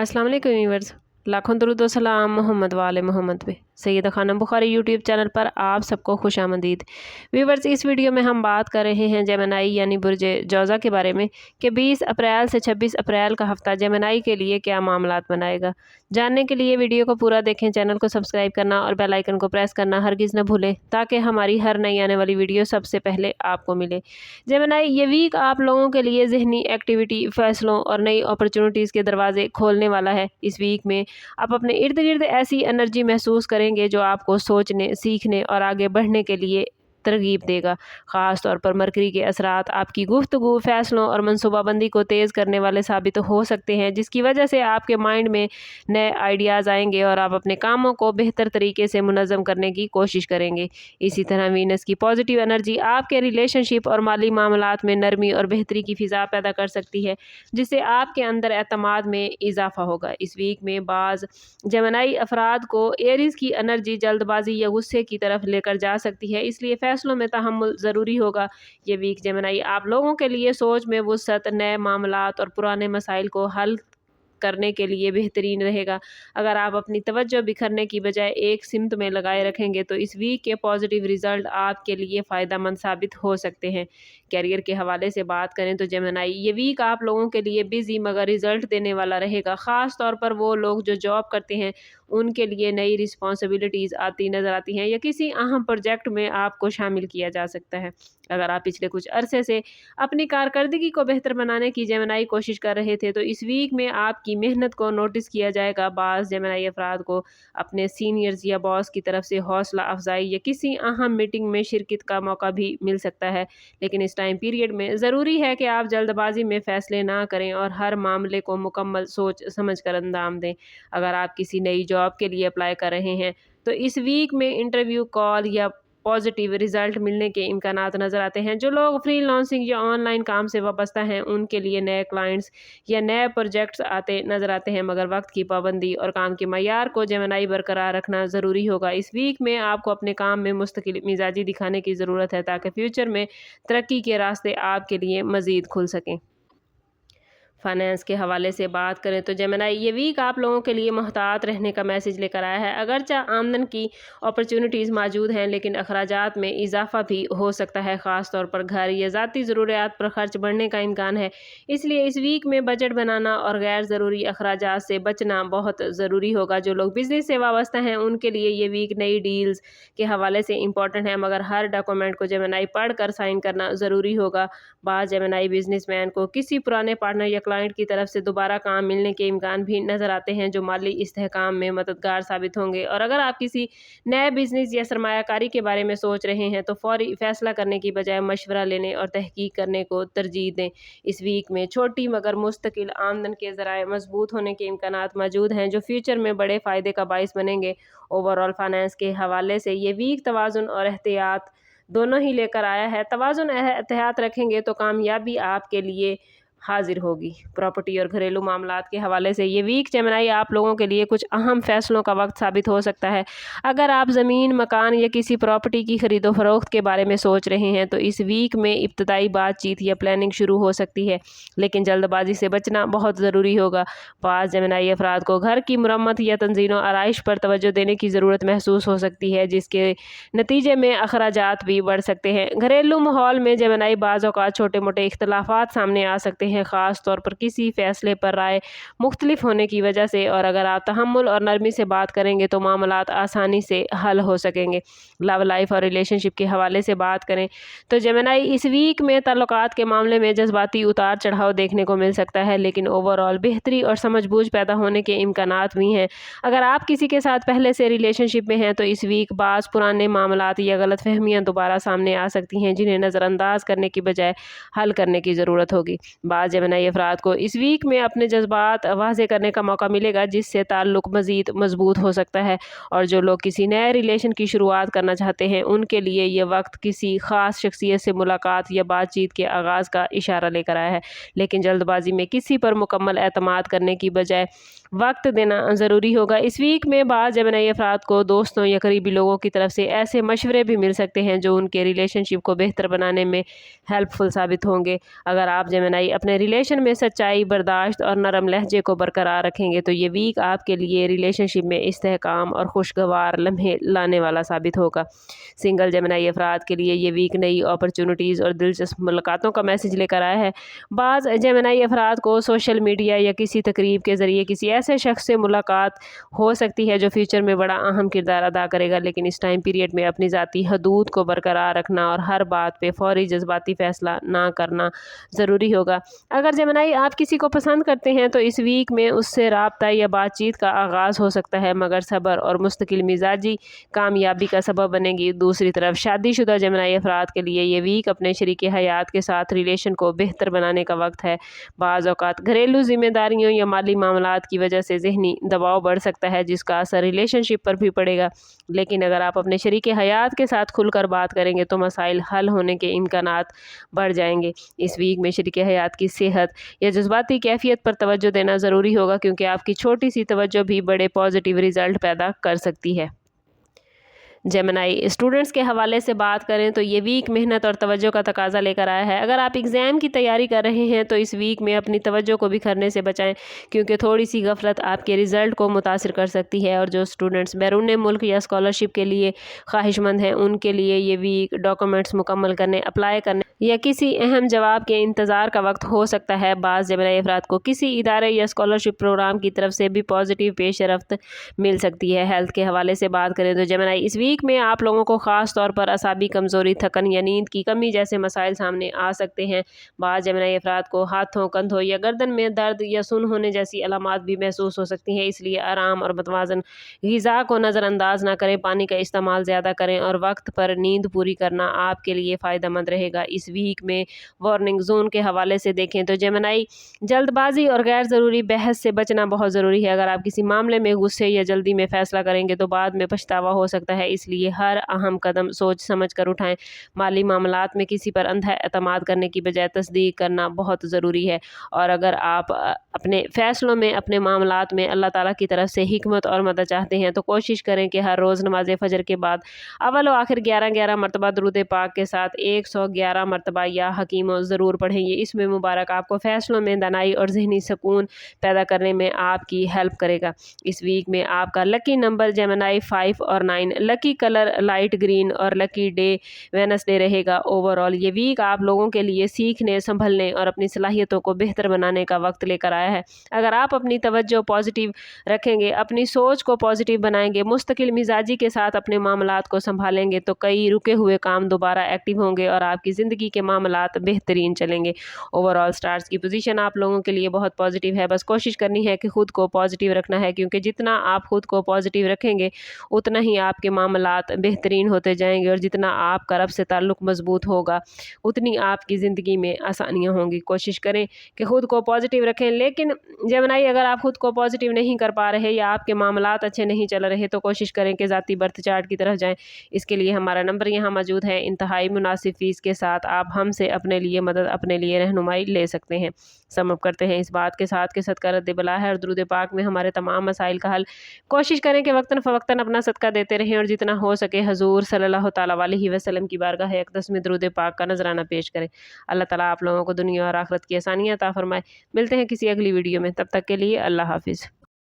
अस्सलाम वालेकुम व्यूअर्स, लाखों दरूद व सलाम मोहम्मद वाले मोहम्मद पे। सैयदा खानम बुखारी यूट्यूब चैनल पर आप सबको खुशामदीद। व्यूअर्स, इस वीडियो में हम बात कर रहे हैं जेमिनी यानी बुर्ज जौज़ा के बारे में कि 20 अप्रैल से 26 अप्रैल का हफ्ता जेमिनी के लिए क्या मामलात बनाएगा। जानने के लिए वीडियो को पूरा देखें, चैनल को सब्सक्राइब करना और बेल आइकन को प्रेस करना हरगिज़ न भूलें ताकि हमारी हर नई आने वाली वीडियो सबसे पहले आपको मिले। जेमिनी, ये वीक आप लोगों के लिए ज़हनी एक्टिविटी, फ़ैसलों और नई अपॉर्चुनिटीज़ के दरवाजे खोलने वाला है। इस वीक में आप अपने इर्द गिर्द ऐसी एनर्जी महसूस करेंगे जो आपको सोचने, सीखने और आगे बढ़ने के लिए तरगीब देगा। ख़ास तौर पर मरकरी के असरात आपकी गुफ्तगू, फ़ैसलों और मनसूबाबंदी को तेज़ करने वाले साबित हो सकते हैं, जिसकी वजह से आपके माइंड में नए आइडियाज़ आएंगे और आप अपने कामों को बेहतर तरीके से मुनज़्ज़म करने की कोशिश करेंगे। इसी तरह वीनस की पॉजिटिव एनर्जी आपके रिलेशनशिप और माली मामलात में नरमी और बेहतरी की फ़िज़ा पैदा कर सकती है, जिससे आपके अंदर एतमाद में इजाफ़ा होगा। इस वीक में बाज़ जेमिनी अफराद को एरीज़ की एनर्जी जल्दबाजी या गुस्से की तरफ लेकर जा सकती है, इसलिए फैसलों में तहम्मुल ज़रूरी होगा। ये वीक जेमिनी आप लोगों के लिए सोच में वुसअत, नए मामलात और पुराने मसाइल को हल करने के लिए बेहतरीन रहेगा। अगर आप अपनी तवज्जो बिखरने की बजाय एक सिमत में लगाए रखेंगे तो इस वीक के पॉजिटिव रिजल्ट आपके लिए फ़ायदेमंद साबित हो सकते हैं। कैरियर के हवाले से बात करें तो जेमिनी, ये वीक आप लोगों के लिए बिजी मगर रिजल्ट देने वाला रहेगा। ख़ास तौर पर वो लोग जो जॉब करते हैं, उनके लिए नई रिस्पॉन्सिबिलिटीज़ आती नज़र आती हैं या किसी अहम प्रोजेक्ट में आपको शामिल किया जा सकता है। अगर आप पिछले कुछ अरसे से अपनी कारकर्दगी को बेहतर बनाने की जेमिनी कोशिश कर रहे थे तो इस वीक में आपकी मेहनत को नोटिस किया जाएगा। बाज़ जेमिनी अफराद को अपने सीनियर्स या बॉस की तरफ से हौसला अफजाई या किसी अहम मीटिंग में शिरकत का मौका भी मिल सकता है, लेकिन इस टाइम पीरियड में ज़रूरी है कि आप जल्दबाजी में फ़ैसले ना करें और हर मामले को मुकम्मल सोच समझ कर अंजाम दें। अगर आप किसी नई जॉब के लिए अप्लाई कर रहे हैं तो इस वीक में इंटरव्यू कॉल या पॉजिटिव रिजल्ट मिलने के इम्कानात नज़र आते हैं। जो लोग फ्रीलांसिंग या ऑनलाइन काम से वाबस्ता हैं, उनके लिए नए क्लाइंट्स या नए प्रोजेक्ट्स आते नज़र आते हैं, मगर वक्त की पाबंदी और काम के मयार को जेमिनी बरकरार रखना ज़रूरी होगा। इस वीक में आपको अपने काम में मुस्तकिल मिजाजी दिखाने की ज़रूरत है ताकि फ्यूचर में तरक्की के रास्ते आपके लिए मज़ीद खुल सकें। फाइनेंस के हवाले से बात करें तो जेमिनी, ये वीक आप लोगों के लिए मोहतात रहने का मैसेज लेकर आया है। अगरचे आमदन की अपॉर्चुनिटीज़ मौजूद हैं, लेकिन अखराजात में इजाफा भी हो सकता है। ख़ास तौर पर घर या ज़ाती ज़रूरियात पर खर्च बढ़ने का इम्कान है, इसलिए इस वीक में बजट बनाना और गैर ज़रूरी अखराजात से बचना बहुत ज़रूरी होगा। जो लोग बिजनेस से वाबस्ता हैं, उनके लिए ये वीक नई डील्स के हवाले से इम्पॉर्टेंट है, मगर हर डॉक्यूमेंट को जेमिनी पढ़ कर साइन करना ज़रूरी होगा। बाज़ जेमिनी बिजनेसमैन को किसी पुराने पार्टनर या क्लाइंट की तरफ से दोबारा काम मिलने के इम्कान भी नज़र आते हैं, जो माली इस्तेहकाम में मददगार साबित होंगे। और अगर आप किसी नए बिजनेस या सरमायाकारी के बारे में सोच रहे हैं तो फौरी फैसला करने की बजाय मशवरा लेने और तहकीक करने को तरजीह दें। इस वीक में छोटी मगर मुस्तकिल आमदन के ज़राए मजबूत होने के इम्कानात मौजूद हैं, जो फ्यूचर में बड़े फ़ायदे का बाइस बनेंगे। ओवरऑल फाइनेंस के हवाले से ये वीक तवाज़ुन और एहतियात दोनों ही लेकर आया है। तवाज़ुन एहतियात रखेंगे तो कामयाबी आपके लिए हाजिर होगी। प्रॉपर्टी और घरेलू मामलात के हवाले से ये वीक जेमिनी आप लोगों के लिए कुछ अहम फैसलों का वक्त साबित हो सकता है। अगर आप ज़मीन, मकान या किसी प्रॉपर्टी की खरीदो फरोख्त के बारे में सोच रहे हैं तो इस वीक में इब्तदाई बातचीत या प्लानिंग शुरू हो सकती है, लेकिन जल्दबाजी से बचना बहुत ज़रूरी होगा। बाज़ जेमिनी अफराद को घर की मुरम्मत या तंज़ीम आराइश पर तवज्जो देने की ज़रूरत महसूस हो सकती है, जिसके नतीजे में अखराजात भी बढ़ सकते हैं। घरेलू माहौल में जेमिनी बाज़ औक़ात छोटे मोटे इख्तलाफात सामने आ सकते हैं, ख़ास तौर पर किसी फ़ैसले पर राय मुख्तलिफ होने की वजह से। और अगर आप तहम्मुल और नरमी से बात करेंगे तो मामलात आसानी से हल हो सकेंगे। लव लाइफ और रिलेशनशिप के हवाले से बात करें तो जेमिनी, इस वीक में ताल्लुकात के मामले में जज्बाती उतार चढ़ाव देखने को मिल सकता है, लेकिन ओवरऑल बेहतरी और समझबूझ पैदा होने के इम्कानात भी हैं। अगर आप किसी के साथ पहले से रिलेशनशिप में हैं तो इस वीक बाज़ पुराने मामलात या गलत फहमियाँ दोबारा सामने आ सकती हैं, जिन्हें नज़रअंदाज करने की बजाय हल करने की ज़रूरत होगी। बाज़ जेमिनी अफराद को इस वीक में अपने जज्बात वाज़े करने का मौका मिलेगा, जिससे ताल्लुक़ मज़ीद मजबूत हो सकता है। और जो लोग किसी नए रिलेशन की शुरुआत करना चाहते हैं, उनके लिए ये वक्त किसी ख़ास शख्सियत से मुलाकात या बातचीत के आगाज़ का इशारा लेकर आया है, लेकिन जल्दबाजी में किसी पर मुकम्मल एतमाद करने की बजाय वक्त देना ज़रूरी होगा। इस वीक में बाज़ जेमिनी अफराद को दोस्तों या करीबी लोगों की तरफ से ऐसे मशवरे भी मिल सकते हैं जो उनके रिलेशनशिप को बेहतर बनाने में हेल्पफुल साबित होंगे। अगर आप जेमिनी अपने अपने रिलेशन में सच्चाई, बर्दाश्त और नरम लहजे को बरकरार रखेंगे तो ये वीक आपके लिए रिलेशनशिप में इस्तेहकाम और खुशगवार लम्हे लाने वाला साबित होगा। सिंगल जेमिनी अफराद के लिए ये वीक नई अपॉर्चुनिटीज़ और दिलचस्प मुलाकातों का मैसेज लेकर आया है। बाज़ जेमिनी अफराद को सोशल मीडिया या किसी तकरीब के ज़रिए किसी ऐसे शख्स से मुलाकात हो सकती है जो फ्यूचर में बड़ा अहम किरदार अदा करेगा, लेकिन इस टाइम पीरियड में अपनी ज़ाती हदूद को बरकरार रखना और हर बात पे फौरी जज्बाती फ़ैसला ना करना ज़रूरी होगा। अगर जेमिनी आप किसी को पसंद करते हैं तो इस वीक में उससे राब्ता या बातचीत का आगाज़ हो सकता है, मगर सब्र और मुस्तकिल मिजाजी कामयाबी का सबब बनेगी। दूसरी तरफ शादीशुदा जेमिनी अफराद के लिए ये वीक अपने शरीके हयात के साथ रिलेशन को बेहतर बनाने का वक्त है। बाज़ औक़ात घरेलू जिम्मेदारियों या माली मामलात की वजह से ज़हनी दबाव बढ़ सकता है जिसका असर रिलेशनशिप पर भी पड़ेगा, लेकिन अगर आप अपने शरीके हयात के साथ खुलकर बात करेंगे तो मसाइल हल होने के इम्कानात बढ़ जाएंगे। इस वीक में शरीके हयात की सेहत या जज्बाती कैफियत पर तवज्जो देना ज़रूरी होगा, क्योंकि आपकी छोटी सी तवज्जो भी बड़े पॉजिटिव रिज़ल्ट पैदा कर सकती है। जेमिनी स्टूडेंट्स के हवाले से बात करें तो ये वीक मेहनत और तवज्जो का तकाजा लेकर आया है। अगर आप एग्ज़ाम की तैयारी कर रहे हैं तो इस वीक में अपनी तवज्जो को बिखरने से बचाएं, क्योंकि थोड़ी सी गफलत आपके रिज़ल्ट को मुतासिर कर सकती है। और जो स्टूडेंट्स बैरून मुल्क या स्कॉलरशिप के लिए ख्वाहिशमंद हैं उनके लिए ये वीक डॉक्यूमेंट्स मुकम्मल करने, अप्लाई करने या किसी अहम जवाब के इंतज़ार का वक्त हो सकता है। बाज़ जेमिनी अफराद को किसी इदारे या स्कॉलरशिप प्रोग्राम की तरफ से भी पॉजिटिव पेशरफ्त मिल सकती है। हेल्थ के हवाले से बात करें तो जेमिनी इस वीक में आप लोगों को ख़ास तौर पर असाबी कमज़ोरी, थकन या नींद की कमी जैसे मसाइल सामने आ सकते हैं। बाज़ जेमिनी अफराद को हाथों, कंधों या गर्दन में दर्द या सुन होने जैसी अलामात भी महसूस हो सकती हैं, इसलिए आराम और मतवाज़न ग़िज़ा को नज़रअंदाज ना करें, पानी का इस्तेमाल ज़्यादा करें और वक्त पर नींद पूरी करना आपके लिए फ़ायदेमंद रहेगा। इस वीक में वार्निंग जोन के हवाले से देखें तो जेमिनी जल्दबाजी और गैर ज़रूरी बहस से बचना बहुत ज़रूरी है। अगर आप किसी मामले में गुस्से या जल्दी में फ़ैसला करेंगे तो बाद में पछतावा हो सकता है, इसलिए हर अहम कदम सोच समझ कर उठाएं। माली मामलात में किसी पर अंधा एतमाद करने की बजाय तस्दीक करना बहुत ज़रूरी है। और अगर आप अपने फ़ैसलों में, अपने मामलात में अल्लाह ताला की तरफ से हिकमत और मदद चाहते हैं तो कोशिश करें कि हर रोज़ नमाज फ़जर के बाद अव्वल व आखिर 11-11 मरतबा दुरूद पाक के साथ 111 मरतबा या हकीमों ज़रूर पढ़ें। ये इसमें मुबारक आपको फ़ैसलों में दानाई और ज़हनी सुकून पैदा करने में आपकी हेल्प करेगा। इस वीक में आपका लकी नंबर जेमिनी 5 और 9, लकी कलर लाइट ग्रीन और लकी डे वेडनेसडे रहेगा। ओवरऑल ये वीक आप लोगों के लिए सीखने, संभलने और अपनी सलाहियतों को बेहतर बनाने का वक्त लेकर आया है। अगर आप अपनी तवज्जो पॉजिटिव रखेंगे, अपनी सोच को पॉजिटिव बनाएंगे, मुस्तकिल मिजाजी के साथ अपने मामलात को संभालेंगे तो कई रुके हुए काम दोबारा एक्टिव होंगे और आपकी ज़िंदगी के मामलात बेहतरीन चलेंगे। ओवरऑल स्टार्स की पोजीशन आप लोगों के लिए बहुत पॉजिटिव है। बस कोशिश करनी है कि खुद को पॉजिटिव रखना है, क्योंकि जितना आप खुद को पॉजिटिव रखेंगे उतना ही आपके मामलात बेहतरीन होते जाएंगे और जितना आपका रब से ताल्लुक़ मजबूत होगा उतनी आपकी ज़िंदगी में आसानियाँ होंगी। कोशिश करें कि खुद को पॉजिटिव रखें। लेकिन जेमिनी अगर आप खुद को पॉजिटिव नहीं कर पा रहे या आपके मामलात अच्छे नहीं चल रहे तो कोशिश करें कि ज़ाती बर्थ चार्ट की तरफ जाएं। इसके लिए हमारा नंबर यहाँ मौजूद है। इंतहाई मुनासिब फ़ीस के साथ आप हमसे अपने लिए मदद, अपने लिए रहनुमाई ले सकते हैं। समअप करते हैं इस बात के साथ कि सदका रद्द बला है और दुरूद पाक में हमारे तमाम मसाइल का हल। कोशिश करें कि वक्तन फ़वक्तन अपना सदका देते रहें और जितना हो सके हजूर सल्लल्लाहु तआला अलैहि वसल्लम की बारगाह अक़दस में दुरूद पाक का नजराना पेश करें। अल्लाह ताला आप लोगों को दुनिया और आखिरत की आसानियाँ अता फरमाए। मिलते हैं किसी अगली वीडियो में, तब तक के लिए अल्लाह हाफिज़।